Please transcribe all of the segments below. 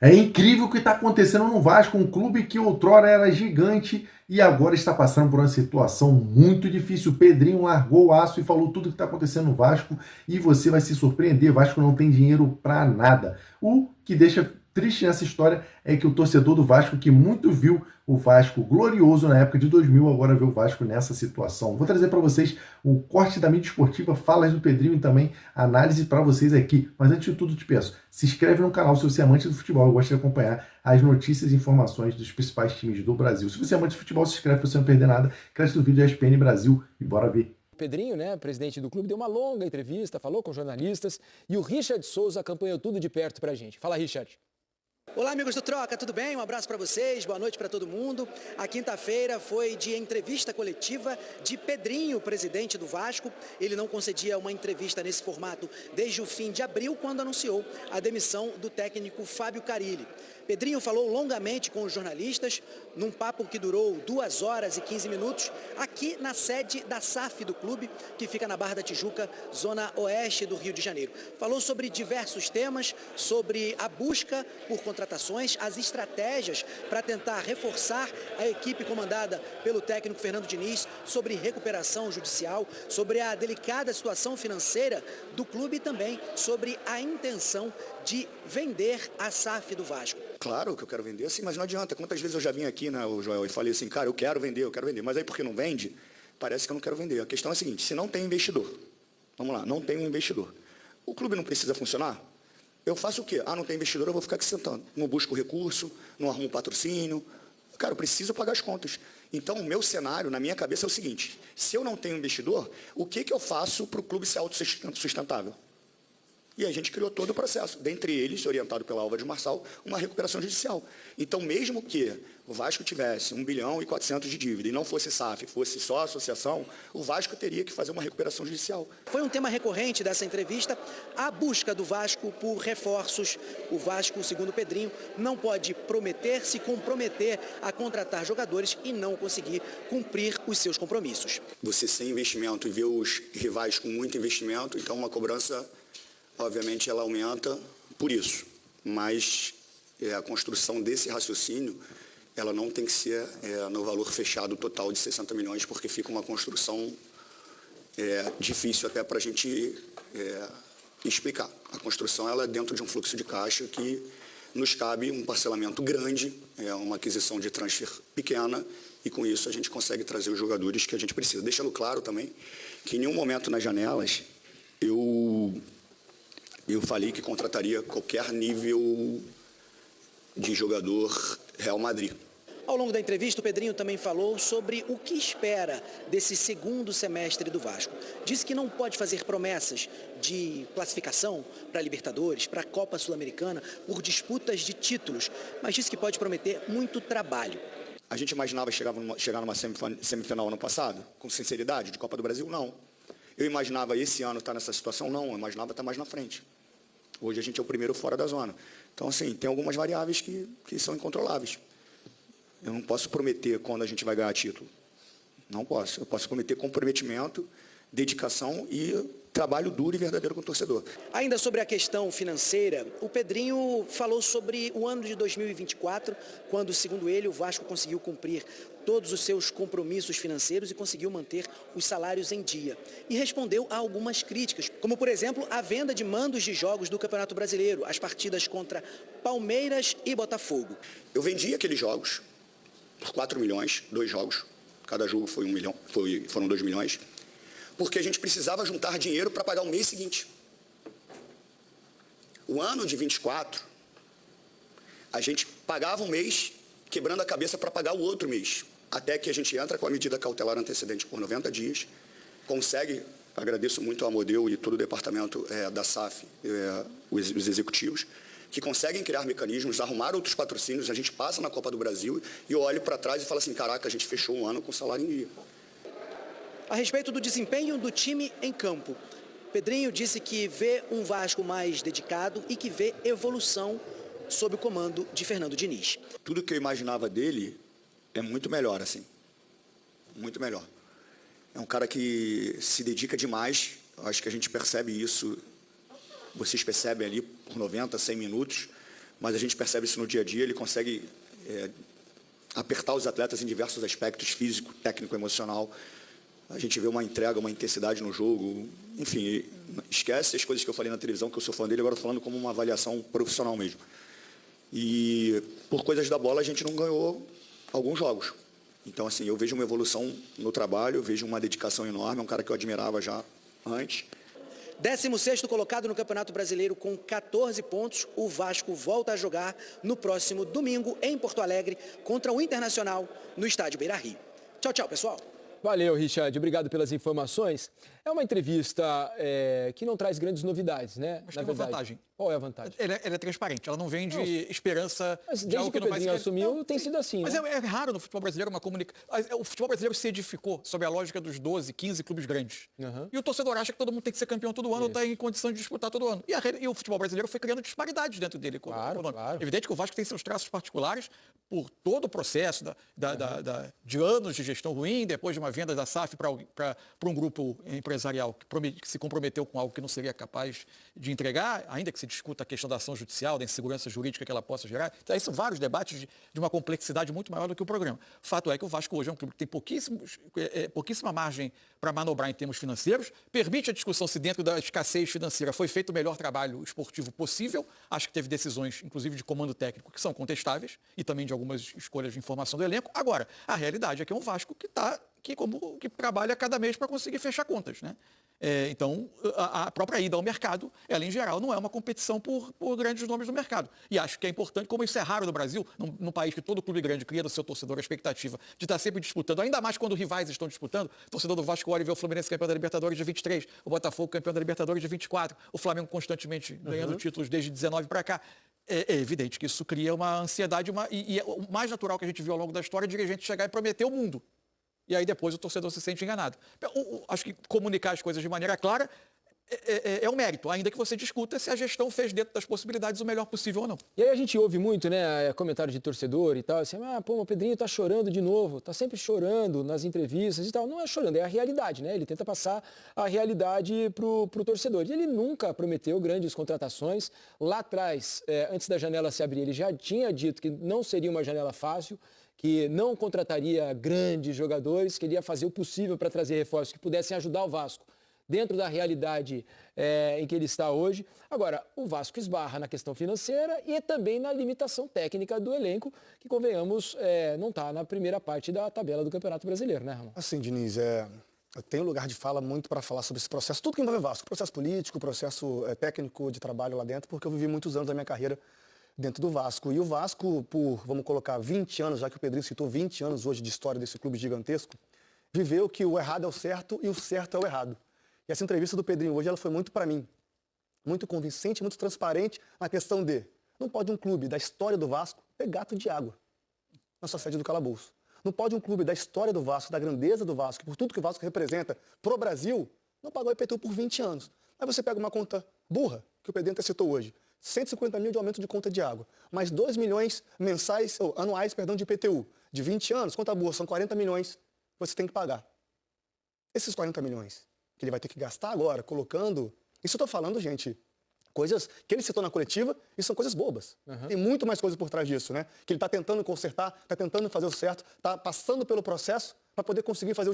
É incrível o que está acontecendo no Vasco, um clube que outrora era gigante e agora está passando por uma situação muito difícil. O Pedrinho largou o aço e falou tudo o que está acontecendo no Vasco e você vai se surpreender. O Vasco não tem dinheiro para nada. O que deixa triste nessa história é que o torcedor do Vasco, que muito viu o Vasco glorioso na época de 2000, agora vê o Vasco nessa situação. Vou trazer para vocês o corte da mídia esportiva, falas do Pedrinho e também análise para vocês aqui. Mas antes de tudo, te peço, se inscreve no canal se você é amante do futebol. Eu gosto de acompanhar as notícias e informações dos principais times do Brasil. Se você é amante de futebol, se inscreve para você não perder nada. Crédito do vídeo ESPN Brasil e bora ver. Pedrinho, né, presidente do clube, deu uma longa entrevista, falou com jornalistas e o Richard Souza acompanhou tudo de perto pra gente. Fala, Richard. Olá, amigos do Troca, tudo bem? Um abraço para vocês, boa noite para todo mundo. A quinta-feira foi de entrevista coletiva de Pedrinho, presidente do Vasco. Ele não concedia uma entrevista nesse formato desde o fim de abril, quando anunciou a demissão do técnico Fábio Carille. Pedrinho falou longamente com os jornalistas, num papo que durou 2 horas e 15 minutos, aqui na sede da SAF do clube, que fica na Barra da Tijuca, zona oeste do Rio de Janeiro. Falou sobre diversos temas, sobre a busca por contratações, as estratégias para tentar reforçar a equipe comandada pelo técnico Fernando Diniz, sobre recuperação judicial, sobre a delicada situação financeira do clube e também sobre a intenção de vender a SAF do Vasco. Claro que eu quero vender, sim, mas não adianta. Quantas vezes eu já vim aqui, né, o Joel, e falei assim, cara, eu quero vender, mas aí porque não vende, parece que eu não quero vender. A questão é a seguinte, se não tem investidor, vamos lá, não tem um investidor, o clube não precisa funcionar, eu faço o quê? Ah, não tem investidor, eu vou ficar aqui sentando, não busco recurso, não arrumo patrocínio, cara, eu preciso pagar as contas. Então, o meu cenário, na minha cabeça, é o seguinte, se eu não tenho investidor, o que eu faço para o clube ser autossustentável? E a gente criou todo o processo, dentre eles, orientado pela Alva de Marçal, uma recuperação judicial. Então, mesmo que o Vasco tivesse 1 bilhão e 400 de dívida e não fosse SAF, fosse só associação, o Vasco teria que fazer uma recuperação judicial. Foi um tema recorrente dessa entrevista, a busca do Vasco por reforços. O Vasco, segundo Pedrinho, não pode prometer, se comprometer a contratar jogadores e não conseguir cumprir os seus compromissos. Você sem investimento e ver os rivais com muito investimento, então uma cobrança... Obviamente ela aumenta por isso, mas a construção desse raciocínio, ela não tem que ser no valor fechado total de 60 milhões, porque fica uma construção difícil até para a gente explicar. A construção ela é dentro de um fluxo de caixa que nos cabe um parcelamento grande, uma aquisição de transfer pequena, e com isso a gente consegue trazer os jogadores que a gente precisa. Deixando claro também que em nenhum momento nas janelas eu falei que contrataria qualquer nível de jogador Real Madrid. Ao longo da entrevista, o Pedrinho também falou sobre o que espera desse segundo semestre do Vasco. Disse que não pode fazer promessas de classificação para Libertadores, para a Copa Sul-Americana, por disputas de títulos, mas disse que pode prometer muito trabalho. A gente imaginava chegar numa semifinal ano passado, com sinceridade, de Copa do Brasil? Não. Eu imaginava esse ano estar nessa situação? Não, eu imaginava estar mais na frente. Hoje a gente é o primeiro fora da zona. Então, assim, tem algumas variáveis que são incontroláveis. Eu não posso prometer quando a gente vai ganhar título. Não posso. Eu posso prometer comprometimento, dedicação e trabalho duro e verdadeiro com o torcedor. Ainda sobre a questão financeira, o Pedrinho falou sobre o ano de 2024, quando, segundo ele, o Vasco conseguiu cumprir todos os seus compromissos financeiros e conseguiu manter os salários em dia. E respondeu a algumas críticas, como, por exemplo, a venda de mandos de jogos do Campeonato Brasileiro, as partidas contra Palmeiras e Botafogo. Eu vendi aqueles jogos por 4 milhões, 2 jogos, cada jogo foi 1 milhão, foram 2 milhões, porque a gente precisava juntar dinheiro para pagar o mês seguinte. O ano de 24, a gente pagava um mês, quebrando a cabeça para pagar o outro mês, até que a gente entra com a medida cautelar antecedente por 90 dias, consegue, agradeço muito ao Amodeu e todo o departamento da SAF, os executivos, que conseguem criar mecanismos, arrumar outros patrocínios, a gente passa na Copa do Brasil e eu olho para trás e falo assim, caraca, a gente fechou um ano com salário em dia. A respeito do desempenho do time em campo, Pedrinho disse que vê um Vasco mais dedicado e que vê evolução sob o comando de Fernando Diniz. Tudo que eu imaginava dele é muito melhor, assim. Muito melhor. É um cara que se dedica demais, acho que a gente percebe isso, vocês percebem ali por 90, 100 minutos, mas a gente percebe isso no dia a dia, ele consegue apertar os atletas em diversos aspectos, físico, técnico, emocional. A gente vê uma entrega, uma intensidade no jogo, enfim, esquece as coisas que eu falei na televisão, que eu sou fã dele, agora estou falando como uma avaliação profissional mesmo. E por coisas da bola a gente não ganhou alguns jogos. Então, assim, eu vejo uma evolução no trabalho, eu vejo uma dedicação enorme, é um cara que eu admirava já antes. 16º colocado no Campeonato Brasileiro com 14 pontos, o Vasco volta a jogar no próximo domingo em Porto Alegre contra o Internacional no estádio Beira-Rio. Tchau, tchau, pessoal. Valeu, Richard. Obrigado pelas informações. É uma entrevista que não traz grandes novidades, né? Mas tem uma vantagem. Qual é a vantagem? Ela é transparente, ela não vende esperança Mas de algo desde que o Pedrinho assumiu, tem sim. sido assim, Mas né? é raro no futebol brasileiro uma comunicação. O futebol brasileiro se edificou sob a lógica dos 12, 15 clubes grandes. Uhum. E o torcedor acha que todo mundo tem que ser campeão todo ano ou está em condição de disputar todo ano. E o futebol brasileiro foi criando disparidades dentro dele. Claro. Evidente que o Vasco tem seus traços particulares por todo o processo de anos de gestão ruim, depois de uma venda da SAF para um grupo empresarial que se comprometeu com algo que não seria capaz de entregar, ainda que se discuta a questão da ação judicial, da insegurança jurídica que ela possa gerar. Então, são vários debates de uma complexidade muito maior do que o programa. Fato é que o Vasco hoje é um clube que tem pouquíssima margem para manobrar em termos financeiros, permite a discussão se dentro da escassez financeira foi feito o melhor trabalho esportivo possível. Acho que teve decisões, inclusive de comando técnico, que são contestáveis e também de algumas escolhas de informação do elenco. Agora, a realidade é que é um Vasco que trabalha cada mês para conseguir fechar contas, né? Então, a própria ida ao mercado, ela em geral não é uma competição por grandes nomes do mercado. E acho que é importante, como isso é raro no Brasil, num país que todo clube grande cria no seu torcedor a expectativa de estar sempre disputando, ainda mais quando rivais estão disputando. O torcedor do Vasco olha e vê o Fluminense campeão da Libertadores de 23, o Botafogo campeão da Libertadores de 24, o Flamengo constantemente ganhando títulos desde 19 para cá. É evidente que isso cria uma ansiedade, e o mais natural que a gente viu ao longo da história é dirigente chegar e prometer o mundo. E aí depois o torcedor se sente enganado. Acho que comunicar as coisas de maneira clara é um mérito, ainda que você discuta se a gestão fez dentro das possibilidades o melhor possível ou não. E aí a gente ouve muito, né, comentário de torcedor e tal, assim, o Pedrinho tá chorando de novo, tá sempre chorando nas entrevistas e tal. Não é chorando, é a realidade, né? Ele tenta passar a realidade pro torcedor. E ele nunca prometeu grandes contratações. Lá atrás, antes da janela se abrir, ele já tinha dito que não seria uma janela fácil, que não contrataria grandes jogadores, que ele ia fazer o possível para trazer reforços que pudessem ajudar o Vasco dentro da realidade em que ele está hoje. Agora, o Vasco esbarra na questão financeira e também na limitação técnica do elenco, que, convenhamos, não está na primeira parte da tabela do Campeonato Brasileiro, né, Ramon? Assim, Diniz, eu tenho lugar de fala muito para falar sobre esse processo, tudo que envolve o Vasco, processo político, processo técnico de trabalho lá dentro, porque eu vivi muitos anos da minha carreira dentro do Vasco. E o Vasco, vamos colocar 20 anos, já que o Pedrinho citou 20 anos hoje de história desse clube gigantesco, viveu que o errado é o certo e o certo é o errado. E essa entrevista do Pedrinho hoje, ela foi muito para mim, muito convincente, muito transparente na questão de não pode um clube da história do Vasco ter gato de água na sua sede do calabouço. Não pode um clube da história do Vasco, da grandeza do Vasco, por tudo que o Vasco representa pro Brasil, não pagar o IPTU por 20 anos. Aí você pega uma conta burra, que o Pedrinho até citou hoje, 150 mil de aumento de conta de água, mais 2 milhões anuais de IPTU, de 20 anos, conta boa, são 40 milhões que você tem que pagar. Esses 40 milhões que ele vai ter que gastar agora, colocando... Isso eu estou falando, gente, coisas que ele citou na coletiva e são coisas bobas. Uhum. Tem muito mais coisa por trás disso, né? Que ele está tentando consertar, está tentando fazer o certo, está passando pelo processo para poder conseguir fazer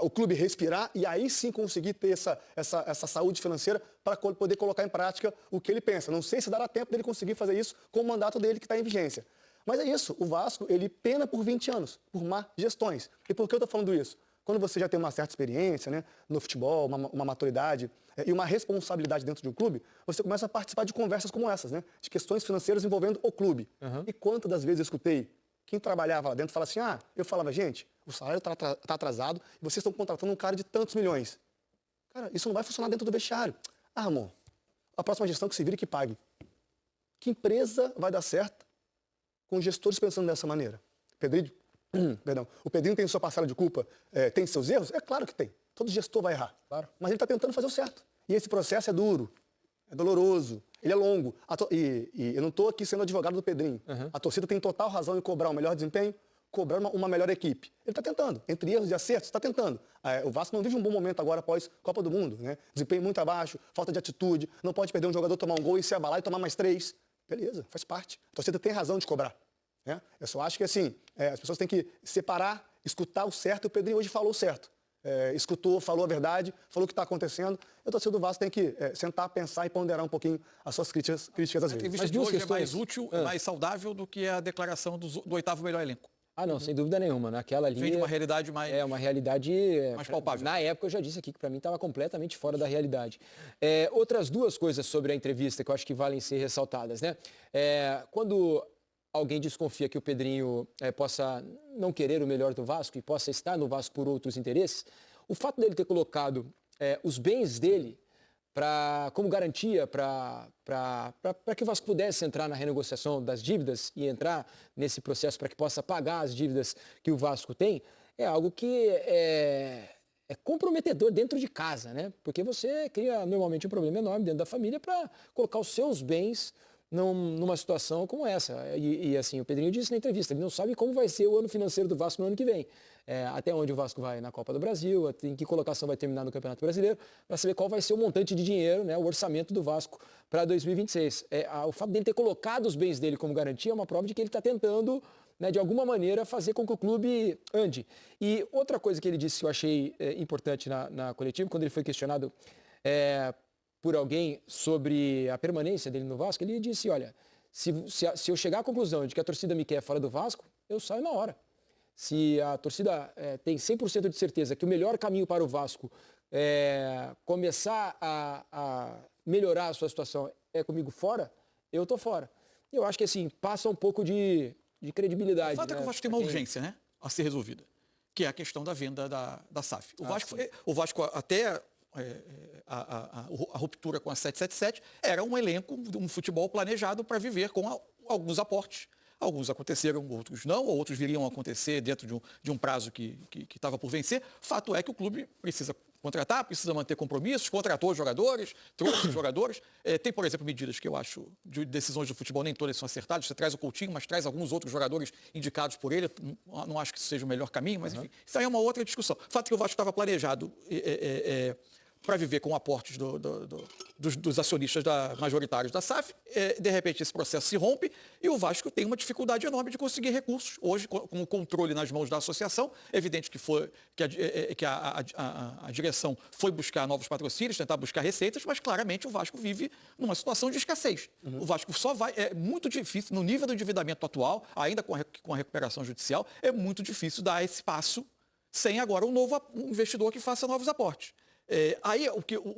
o clube respirar e aí sim conseguir ter essa saúde financeira para poder colocar em prática o que ele pensa. Não sei se dará tempo dele conseguir fazer isso com o mandato dele que está em vigência. Mas é isso, o Vasco, ele pena por 20 anos, por má gestões. E por que eu estou falando isso? Quando você já tem uma certa experiência, né, no futebol, uma maturidade e uma responsabilidade dentro de um clube, você começa a participar de conversas como essas, né, de questões financeiras envolvendo o clube. Uhum. E quantas das vezes eu escutei quem trabalhava lá dentro falar assim, eu falava, gente, o salário está atrasado e vocês estão contratando um cara de tantos milhões. Cara, isso não vai funcionar dentro do vestiário. Amor, a próxima gestão que se vira e que pague. Que empresa vai dar certo com gestores pensando dessa maneira? O Pedrinho tem sua parcela de culpa, tem seus erros? É claro que tem. Todo gestor vai errar. Claro. Mas ele está tentando fazer o certo. E esse processo é duro, é doloroso, ele é longo. E eu não estou aqui sendo advogado do Pedrinho. Uhum. A torcida tem total razão em cobrar um melhor desempenho, cobrar uma melhor equipe. Ele está tentando. Entre erros e acertos, está tentando. O Vasco não vive um bom momento agora após Copa do Mundo, né? Desempenho muito abaixo, falta de atitude, não pode perder um jogador, tomar um gol e se abalar e tomar mais 3. Beleza, faz parte. A torcida tem razão de cobrar. Né? Eu só acho que assim, as pessoas têm que separar, escutar o certo, e o Pedrinho hoje falou o certo. Escutou, falou a verdade, falou o que está acontecendo. A torcida do Vasco tem que sentar, pensar e ponderar um pouquinho as suas críticas às vezes. A entrevista de hoje é mais útil, mais saudável do que a declaração do 8º melhor elenco. Ah, não, sem dúvida nenhuma. Naquela ali... Vem de uma realidade mais... É, uma realidade... mais palpável. Na época eu já disse aqui que para mim estava completamente fora da realidade. Outras duas coisas sobre a entrevista que eu acho que valem ser ressaltadas, né? Quando alguém desconfia que o Pedrinho possa não querer o melhor do Vasco e possa estar no Vasco por outros interesses, o fato dele ter colocado os bens dele como garantia para que o Vasco pudesse entrar na renegociação das dívidas e entrar nesse processo para que possa pagar as dívidas que o Vasco tem, é algo que é comprometedor dentro de casa, né? Porque você cria normalmente um problema enorme dentro da família para colocar os seus bens numa situação como essa. E assim, o Pedrinho disse na entrevista, ele não sabe como vai ser o ano financeiro do Vasco no ano que vem. Até onde o Vasco vai na Copa do Brasil, em que colocação vai terminar no Campeonato Brasileiro, para saber qual vai ser o montante de dinheiro, né, o orçamento do Vasco para 2026. O fato dele ter colocado os bens dele como garantia é uma prova de que ele está tentando, né, de alguma maneira, fazer com que o clube ande. E outra coisa que ele disse que eu achei importante na coletiva, quando ele foi questionado por alguém sobre a permanência dele no Vasco, ele disse, olha, se eu chegar à conclusão de que a torcida me quer fora do Vasco, eu saio na hora. Se a torcida tem 100% de certeza que o melhor caminho para o Vasco começar a melhorar a sua situação comigo fora, eu estou fora. Eu acho que assim, passa um pouco de credibilidade. O fato é que o Vasco tem uma urgência, né, a ser resolvida, que é a questão da venda da SAF. O Vasco até... A ruptura com a 777 era um elenco, um futebol planejado para viver com alguns aportes. Alguns aconteceram, outros não, outros viriam a acontecer dentro de um prazo que estava por vencer. Fato é que o clube precisa contratar, precisa manter compromissos, contratou jogadores, trouxe jogadores. Tem, por exemplo, medidas que eu acho de decisões do futebol, nem todas são acertadas. Você traz o Coutinho, mas traz alguns outros jogadores indicados por ele. Não acho que isso seja o melhor caminho, mas enfim, isso aí é uma outra discussão. O fato é que o Vasco estava planejado para viver com aportes dos acionistas majoritários da SAF. De repente, esse processo se rompe e o Vasco tem uma dificuldade enorme de conseguir recursos. Hoje, com o controle nas mãos da associação, é evidente que a direção foi buscar novos patrocínios, tentar buscar receitas, mas claramente o Vasco vive numa situação de escassez. O Vasco só vai... É muito difícil, no nível do endividamento atual, ainda com a recuperação judicial, é muito difícil dar esse passo sem agora um investidor que faça novos aportes. Aí,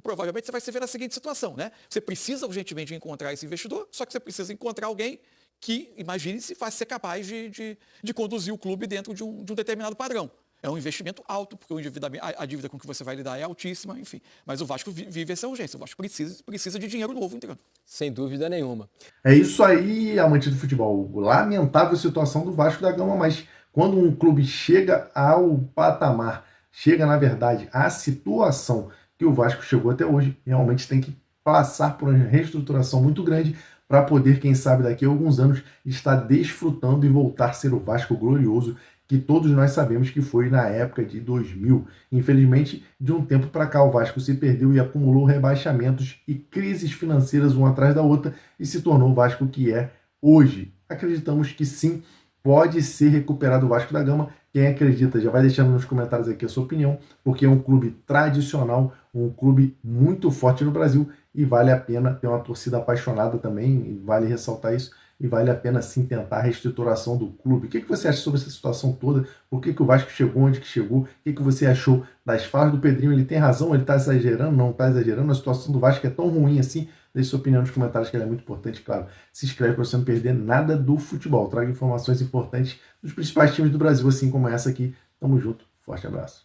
provavelmente, você vai se ver na seguinte situação, né? Você precisa urgentemente encontrar esse investidor, só que você precisa encontrar alguém que, imagine-se, faça ser capaz de conduzir o clube dentro de um determinado padrão. É um investimento alto, porque a dívida com que você vai lidar é altíssima, enfim. Mas o Vasco vive essa urgência, o Vasco precisa de dinheiro novo entrando. Sem dúvida nenhuma. É isso aí, amante do futebol. Lamentável situação do Vasco da Gama, mas quando um clube chega ao patamar, chega, na verdade, à situação que o Vasco chegou até hoje, realmente tem que passar por uma reestruturação muito grande para poder, quem sabe, daqui a alguns anos, estar desfrutando e voltar a ser o Vasco glorioso que todos nós sabemos que foi na época de 2000. Infelizmente, de um tempo para cá, o Vasco se perdeu e acumulou rebaixamentos e crises financeiras uma atrás da outra e se tornou o Vasco que é hoje. Acreditamos que sim, pode ser recuperado o Vasco da Gama. Quem acredita já vai deixando nos comentários aqui a sua opinião, porque é um clube tradicional, um clube muito forte no Brasil e vale a pena ter uma torcida apaixonada também, vale ressaltar isso, e vale a pena sim tentar a reestruturação do clube. O que você acha sobre essa situação toda? Por que o Vasco chegou onde que chegou? O que você achou das falas do Pedrinho? Ele tem razão? Ele está exagerando? Não está exagerando? A situação do Vasco é tão ruim assim? Deixe sua opinião nos comentários, que ela é muito importante, claro. Se inscreve para você não perder nada do futebol. Traga informações importantes dos principais times do Brasil, assim como essa aqui. Tamo junto. Forte abraço.